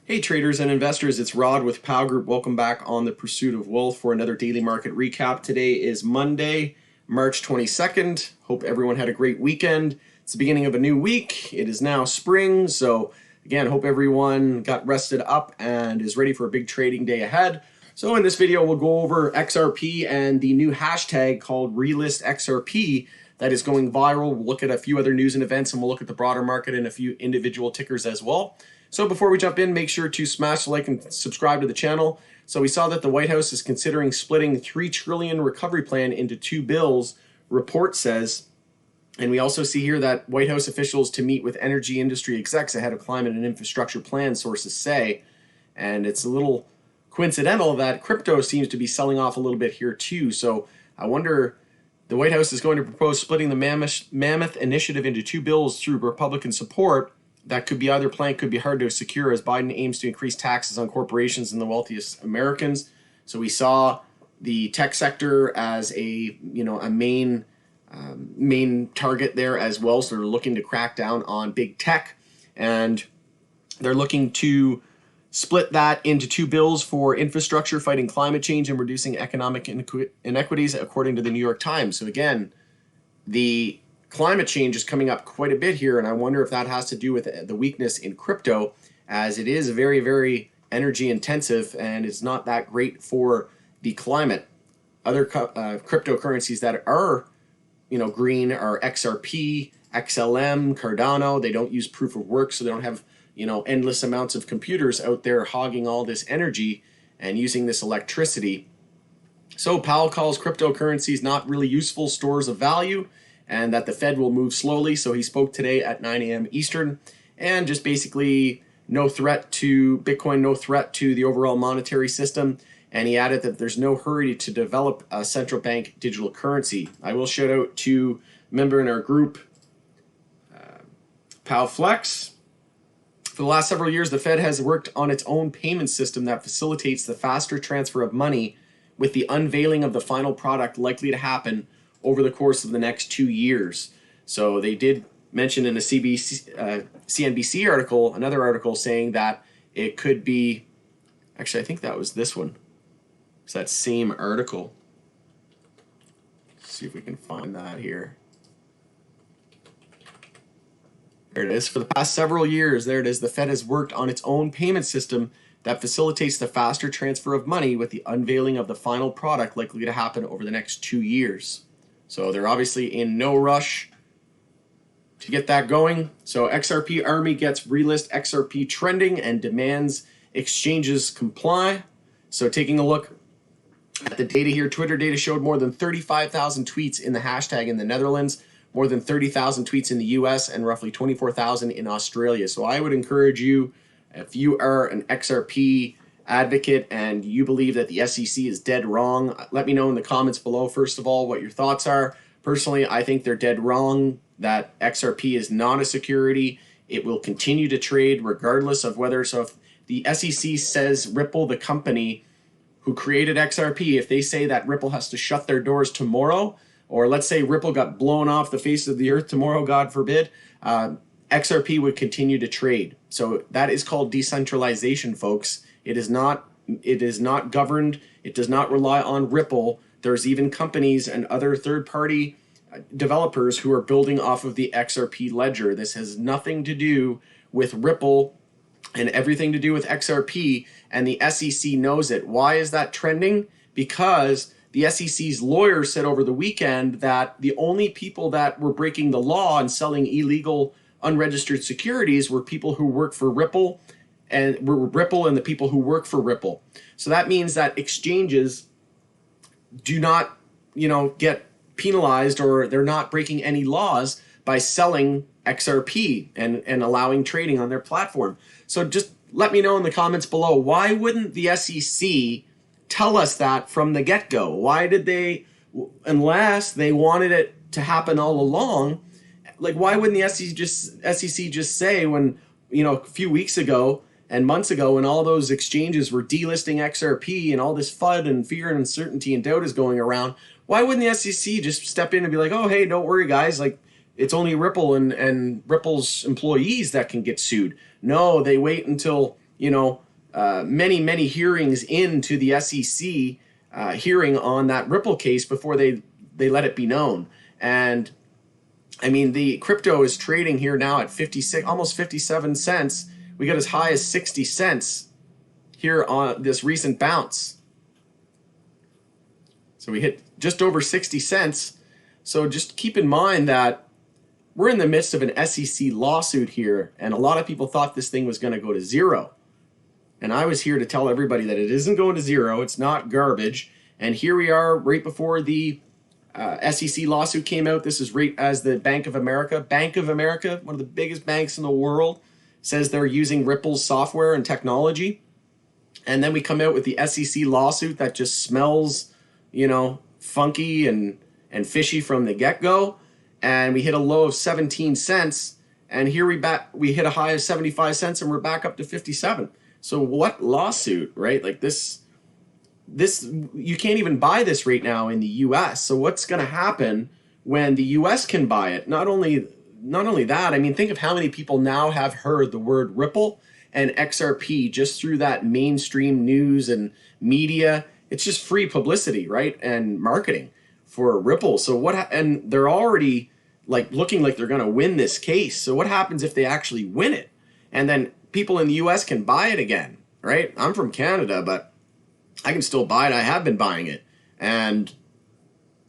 Hey traders and investors, it's Rod with Powell Group. Welcome back on the Pursuit of Wealth for another daily market recap. Today is Monday, March 22nd. Hope everyone had a great weekend. It's the beginning of a new week. It is now spring, so again, hope everyone got rested up and is ready for a big trading day ahead. So in this video, we'll go over XRP and the new hashtag called Relist XRP that is going viral. We'll look at a few other news and events, and we'll look at the broader market and a few individual tickers as well. So before we jump in, make sure to smash the like and subscribe to the channel. So we saw that the White House is considering splitting $3 trillion recovery plan into two bills, report says. And we also see here that White House officials to meet with energy industry execs ahead of climate and infrastructure plan, sources say. And it's a little coincidental that crypto seems to be selling off a little bit here too. So I wonder, the White House is going to propose splitting the Mammoth Initiative into two bills through Republican support. That could be either plan, could be hard to secure as Biden aims to increase taxes on corporations and the wealthiest Americans. So we saw the tech sector as a main target there as well. So they're looking to crack down on big tech, and they're looking to split that into two bills for infrastructure, fighting climate change, and reducing economic inequities, according to the New York Times. So again, the climate change is coming up quite a bit here, and I wonder if that has to do with the weakness in crypto, as it is very, very energy intensive and it's not that great for the climate. Other cryptocurrencies that are, green are XRP, XLM, Cardano. They don't use proof of work, so they don't have, endless amounts of computers out there hogging all this energy and using this electricity. So Powell calls cryptocurrencies not really useful stores of value, and that the Fed will move slowly. So he spoke today at 9 a.m. Eastern, and just basically no threat to Bitcoin, no threat to the overall monetary system. And he added that there's no hurry to develop a central bank digital currency. I will shout out to a member in our group, Powell Flex. For the last several years, the Fed has worked on its own payment system that facilitates the faster transfer of money, with the unveiling of the final product likely to happen over the course of the next 2 years. So they did mention in a CNBC article, another article saying that it could be, actually I think that was this one. It's that same article. Let's see if we can find that here. There it is. For the past several years, there it is, the Fed has worked on its own payment system that facilitates the faster transfer of money, with the unveiling of the final product likely to happen over the next 2 years. So they're obviously in no rush to get that going. So XRP Army gets relist XRP trending and demands exchanges comply. So taking a look at the data here, Twitter data showed more than 35,000 tweets in the hashtag in the Netherlands, more than 30,000 tweets in the US, and roughly 24,000 in Australia. So I would encourage you, if you are an XRP advocate and you believe that the SEC is dead wrong, let me know in the comments below, first of all, what your thoughts are. Personally, I think they're dead wrong, that XRP is not a security. It will continue to trade regardless of whether, so if the SEC says Ripple, the company who created XRP, if they say that Ripple has to shut their doors tomorrow, or let's say Ripple got blown off the face of the earth tomorrow, God forbid, XRP would continue to trade. So that is called decentralization, folks. It is not governed. It does not rely on Ripple. There's even companies and other third-party developers who are building off of the XRP ledger. This has nothing to do with Ripple and everything to do with XRP, and the SEC knows it. Why is that trending? Because the SEC's lawyer said over the weekend that the only people that were breaking the law and selling illegal unregistered securities were people who work for Ripple, and the people who work for Ripple. So that means that exchanges do not, get penalized, or they're not breaking any laws by selling XRP and allowing trading on their platform. So just let me know in the comments below, why wouldn't the SEC tell us that from the get-go? Why did they, unless they wanted it to happen all along, like why wouldn't the SEC just say when, a few weeks ago and months ago, when all those exchanges were delisting XRP and all this FUD and fear and uncertainty and doubt is going around, why wouldn't the SEC just step in and be like, oh, hey, don't worry, guys, like it's only Ripple and Ripple's employees that can get sued? No, they wait until, many hearings into the SEC hearing on that Ripple case before they let it be known. And I mean, the crypto is trading here now at 56, almost 57 cents. We got as high as 60 cents here on this recent bounce. So we hit just over 60 cents. So just keep in mind that we're in the midst of an SEC lawsuit here, and a lot of people thought this thing was going to go to zero. And I was here to tell everybody that it isn't going to zero. It's not garbage. And here we are right before the SEC lawsuit came out. This is right as the Bank of America, one of the biggest banks in the world, says they're using Ripple's software and technology. And then we come out with the SEC lawsuit that just smells, funky and fishy from the get-go. And we hit a low of 17 cents. And here we hit a high of 75 cents and we're back up to 57. So what lawsuit, right? Like this, you can't even buy this right now in the US. So what's going to happen when the US can buy it? Not only that, I mean, think of how many people now have heard the word Ripple and XRP just through that mainstream news and media. It's just free publicity, right? And marketing for Ripple. So and they're already looking like they're going to win this case. So what happens if they actually win it? And then people in the US can buy it again, right? I'm from Canada, but I can still buy it. I have been buying it. And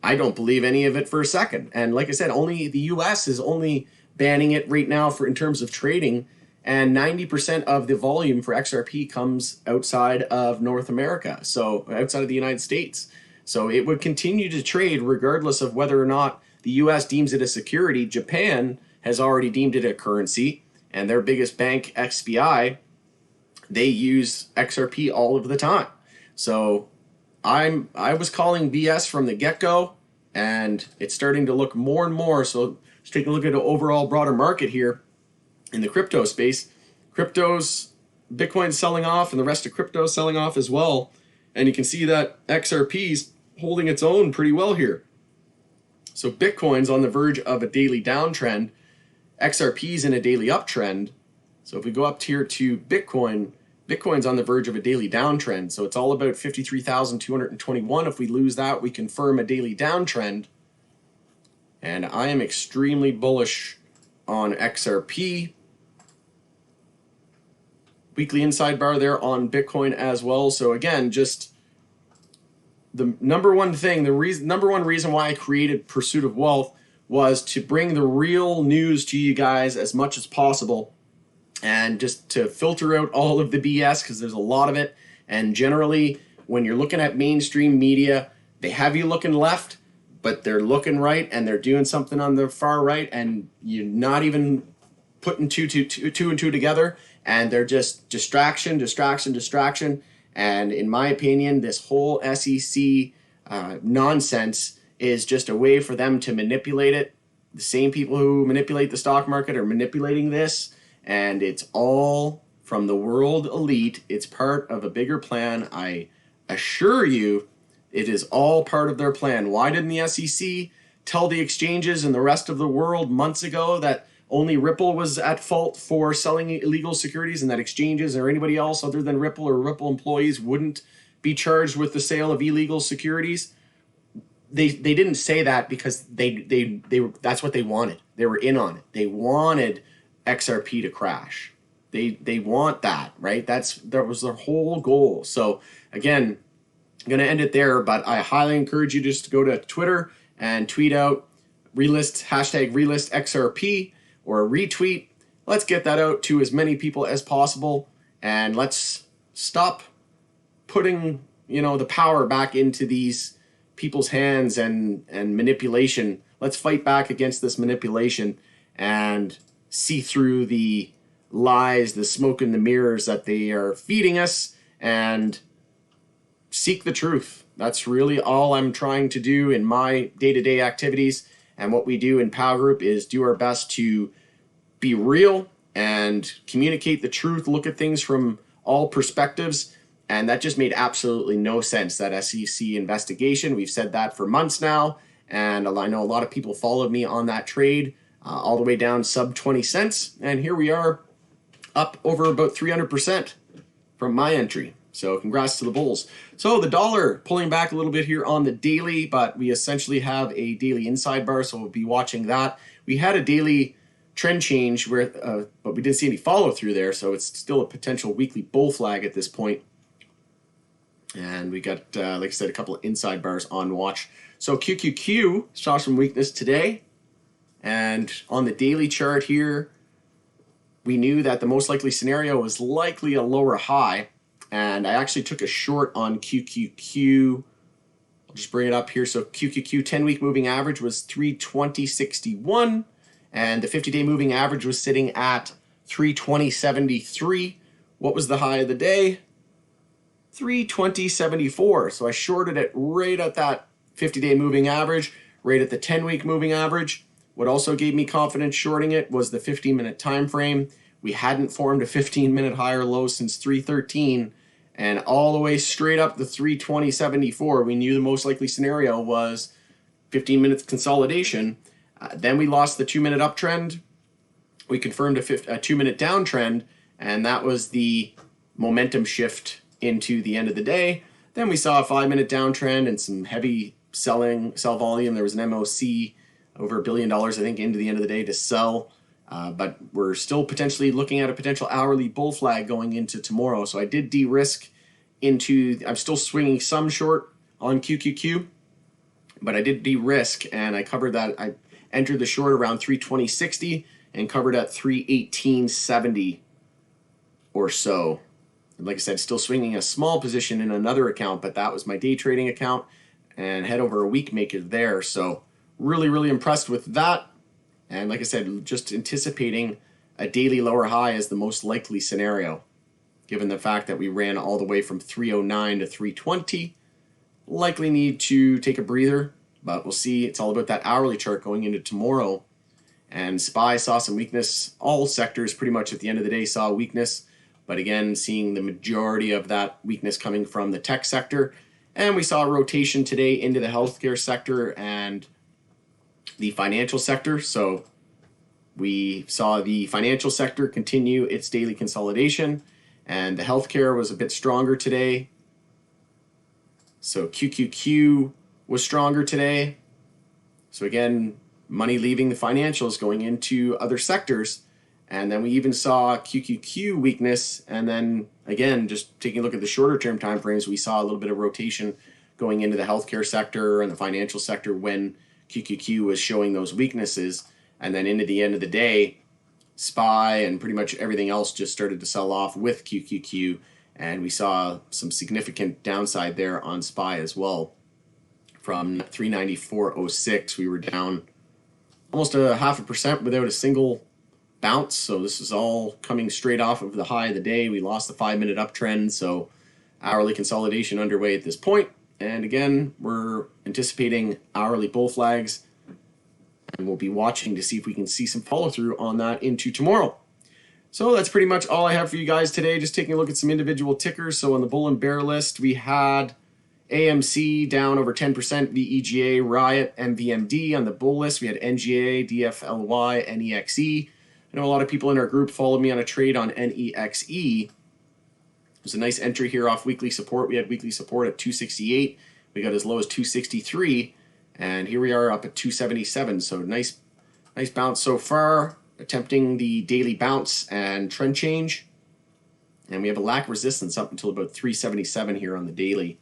I don't believe any of it for a second. And like I said, only the US is only banning it right now in terms of trading. And 90% of the volume for XRP comes outside of North America, so outside of the United States. So it would continue to trade regardless of whether or not the US deems it a security. Japan has already deemed it a currency, and their biggest bank, XBI, they use XRP all of the time. So I was calling BS from the get-go, and it's starting to look more and more. So let's take a look at the overall broader market here in the crypto space. Bitcoin's selling off, and the rest of crypto selling off as well. And you can see that XRP's holding its own pretty well here. So Bitcoin's on the verge of a daily downtrend. XRP's in a daily uptrend. So if we go up here to Bitcoin's on the verge of a daily downtrend. So it's all about 53,221. If we lose that, we confirm a daily downtrend. And I am extremely bullish on XRP. Weekly inside bar there on Bitcoin as well. So again, just the number one reason why I created Pursuit of Wealth was to bring the real news to you guys as much as possible, and just to filter out all of the BS, because there's a lot of it. And generally, when you're looking at mainstream media, they have you looking left, but they're looking right, and they're doing something on the far right, and you're not even putting two and two together, and they're just distraction. And in my opinion, this whole SEC nonsense is just a way for them to manipulate it. The same people who manipulate the stock market are manipulating this, and it's all from the world elite. It's part of a bigger plan. I assure you, it is all part of their plan. Why didn't the SEC tell the exchanges and the rest of the world months ago that only Ripple was at fault for selling illegal securities, and that exchanges or anybody else other than Ripple or Ripple employees wouldn't be charged with the sale of illegal securities? They didn't say that because they that's what they wanted. They were in on it. They wanted XRP to crash. They want that, right? That was their whole goal. So again, I'm going to end it there, but I highly encourage you just to go to Twitter and tweet out hashtag relist XRP, or a retweet. Let's get that out to as many people as possible, and let's stop putting the power back into these people's hands and manipulation. Let's fight back against this manipulation and see through the lies, the smoke and the mirrors that they are feeding us, and seek the truth. That's really all I'm trying to do in my day-to-day activities. And what we do in Power Group is do our best to be real and communicate the truth, look at things from all perspectives. And that just made absolutely no sense, that SEC investigation. We've said that for months now. And I know a lot of people followed me on that trade all the way down sub 20 cents. And here we are up over about 300%. from my entry. So congrats to the bulls. So the dollar pulling back a little bit here on the daily, but we essentially have a daily inside bar, so we'll be watching that. We had a daily trend change where, but we didn't see any follow through there, so it's still a potential weekly bull flag at this point. And we got, like I said, a couple of inside bars on watch. So QQQ saw some weakness today, and on the daily chart here, we knew that the most likely scenario was likely a lower high, and I actually took a short on QQQ. I'll just bring it up here. So QQQ 10-week moving average was 320.61, and the 50-day moving average was sitting at 320.73. What was the high of the day? 320.74. So I shorted it right at that 50-day moving average, right at the 10-week moving average. What also gave me confidence shorting it was the 15-minute time frame. We hadn't formed a 15-minute high or low since 313, and all the way straight up the 320.74. We knew the most likely scenario was 15 minutes consolidation. Then we lost the 2-minute uptrend. We confirmed a 2-minute downtrend, and that was the momentum shift into the end of the day. Then we saw a 5-minute downtrend and some heavy sell volume. There was an MOC over $1 billion, I think, into the end of the day to sell. But we're still potentially looking at a potential hourly bull flag going into tomorrow. So I did de-risk into, I'm still swinging some short on QQQ, but I did de-risk and I covered that. I entered the short around 320.60 and covered at 318.70 or so. And like I said, still swinging a small position in another account, but that was my day trading account and head over a week maker there. So really, really impressed with that. And like I said, just anticipating a daily lower high as the most likely scenario, given the fact that we ran all the way from 309 to 320. Likely need to take a breather, but we'll see. It's all about that hourly chart going into tomorrow. And SPY saw some weakness. All sectors pretty much at the end of the day saw weakness. But again, seeing the majority of that weakness coming from the tech sector. And we saw a rotation today into the healthcare sector and the financial sector. So we saw the financial sector continue its daily consolidation, and the healthcare was a bit stronger today. So QQQ was stronger today. So again, money leaving the financials going into other sectors. And then we even saw QQQ weakness. And then again, just taking a look at the shorter term time frames, we saw a little bit of rotation going into the healthcare sector and the financial sector when QQQ was showing those weaknesses. And then into the end of the day, SPY and pretty much everything else just started to sell off with QQQ. And we saw some significant downside there on SPY as well. From 394.06, we were down almost a 0.5% without a single bounce. So this is all coming straight off of the high of the day. We lost the 5-minute uptrend. So hourly consolidation underway at this point. And again, we're anticipating hourly bull flags, and we'll be watching to see if we can see some follow through on that into tomorrow. So that's pretty much all I have for you guys today. Just taking a look at some individual tickers. So on the bull and bear list, we had AMC down over 10%, VEGA, Riot, MVMD. On the bull list, we had NGA, DFLY, NEXE. I know a lot of people in our group followed me on a trade on NEXE. There's a nice entry here off weekly support. We had weekly support at 268. We got as low as 263, and here we are up at 277. So nice bounce so far. Attempting the daily bounce and trend change, and we have a lack of resistance up until about 377 here on the daily.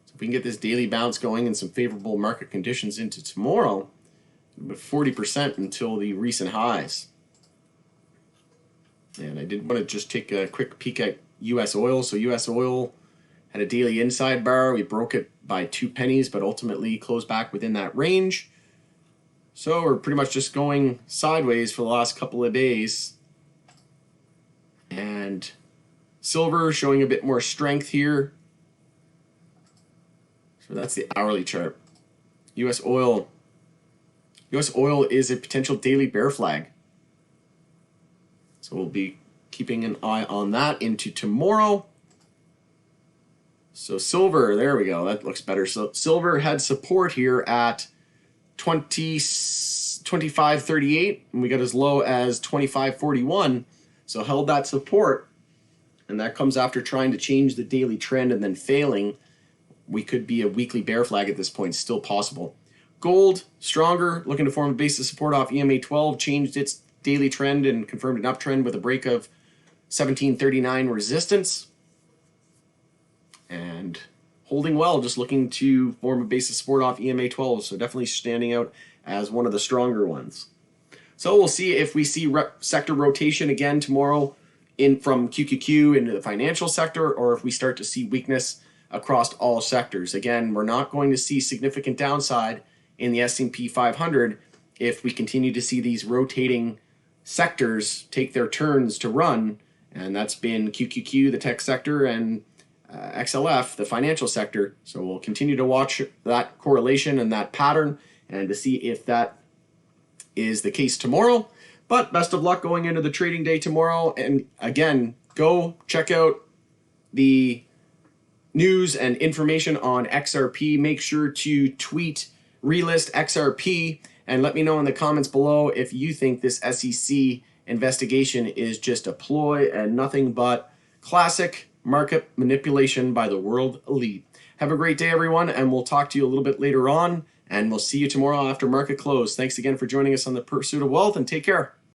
So if we can get this daily bounce going and some favorable market conditions into tomorrow, about 40% until the recent highs. And I did want to just take a quick peek at U.S. oil. So U.S. oil had a daily inside bar. We broke it by 2 pennies, but ultimately closed back within that range. So we're pretty much just going sideways for the last couple of days. And silver showing a bit more strength here. So that's the hourly chart. U.S. oil. U.S. oil is a potential daily bear flag. So we'll be keeping an eye on that into tomorrow. So silver, there we go. That looks better. So silver had support here at 25.38, and we got as low as 25.41. So held that support. and that comes after trying to change the daily trend and then failing. We could be a weekly bear flag at this point, still possible. Gold, stronger, looking to form a base of support off EMA 12, changed its daily trend and confirmed an uptrend with a break of 1739 resistance. And holding well, just looking to form a base of support off EMA 12, so definitely standing out as one of the stronger ones. So we'll see if we see sector rotation again tomorrow from QQQ into the financial sector, or if we start to see weakness across all sectors. Again, we're not going to see significant downside in the S&P 500 if we continue to see these rotating sectors take their turns to run, and that's been QQQ, the tech sector, and XLF, the financial sector. So we'll continue to watch that correlation and that pattern and to see if that is the case tomorrow. But best of luck going into the trading day tomorrow. And again, go check out the news and information on XRP. Make sure to tweet relist XRP and let me know in the comments below if you think this SEC investigation is just a ploy and nothing but classic market manipulation by the world elite. Have a great day, everyone, and we'll talk to you a little bit later on, and we'll see you tomorrow after market close. Thanks again for joining us on the Pursuit of Wealth, and take care.